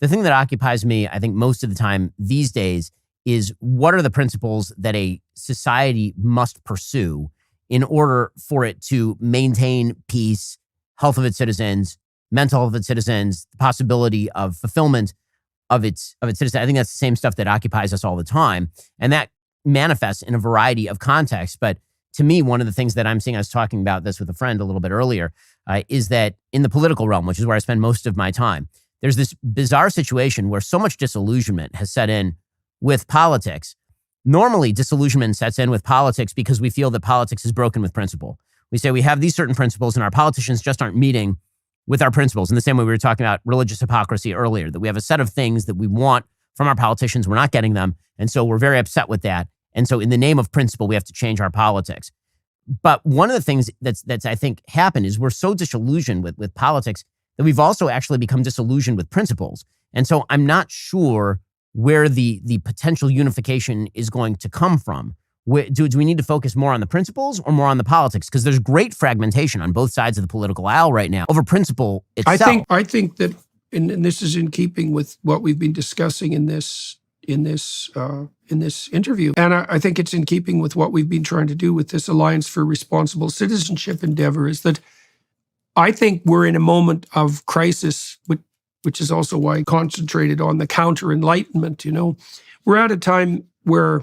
the thing that occupies me, I think most of the time these days, is what are the principles that a society must pursue in order for it to maintain peace, health of its citizens, mental health of its citizens, the possibility of fulfillment of its citizens. I think that's the same stuff that occupies us all the time. And that manifests in a variety of contexts. But to me, one of the things that I'm seeing, I was talking about this with a friend a little bit earlier, is that in the political realm, which is where I spend most of my time, there's this bizarre situation where so much disillusionment has set in with politics. Normally, disillusionment sets in with politics because we feel that politics is broken with principle. We say we have these certain principles and our politicians just aren't meeting with our principles. In the same way we were talking about religious hypocrisy earlier, that we have a set of things that we want from our politicians, we're not getting them, and so we're very upset with that. And so in the name of principle, we have to change our politics. But one of the things that's I think happened is we're so disillusioned with politics that we've also actually become disillusioned with principles. And so I'm not sure where the potential unification is going to come from. Do we need to focus more on the principles or more on the politics? Because there's great fragmentation on both sides of the political aisle right now over principle itself. I think that, and this is in keeping with what we've been discussing in this interview, and I think it's in keeping with what we've been trying to do with this Alliance for Responsible Citizenship endeavor, is that I think we're in a moment of crisis, which is also why I concentrated on the counter-enlightenment. We're at a time where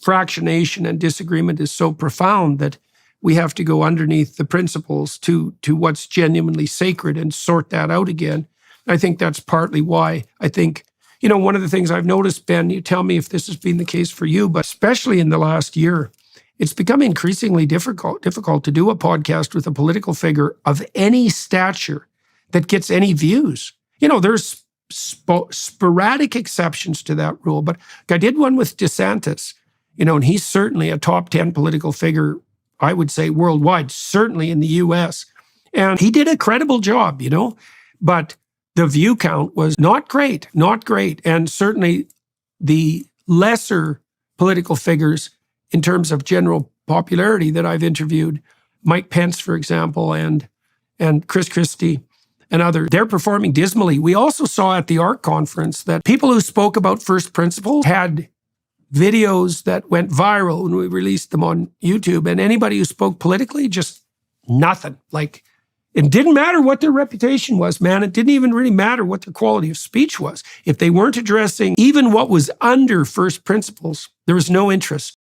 fractionation and disagreement is so profound that we have to go underneath the principles to what's genuinely sacred and sort that out again. I think that's partly why I think, one of the things I've noticed, Ben, you tell me if this has been the case for you, but especially in the last year, it's become increasingly difficult to do a podcast with a political figure of any stature that gets any views. There's sporadic exceptions to that rule, but I did one with DeSantis, and he's certainly a top 10 political figure, I would say worldwide, certainly in the US. And he did a credible job, but the view count was not great. And certainly the lesser political figures in terms of general popularity that I've interviewed, Mike Pence, for example, and Chris Christie and others, they're performing dismally. We also saw at the ARC conference that people who spoke about first principles had videos that went viral when we released them on YouTube, and anybody who spoke politically, just nothing. It didn't matter what their reputation was, man. It didn't even really matter what their quality of speech was. If they weren't addressing even what was under first principles, there was no interest.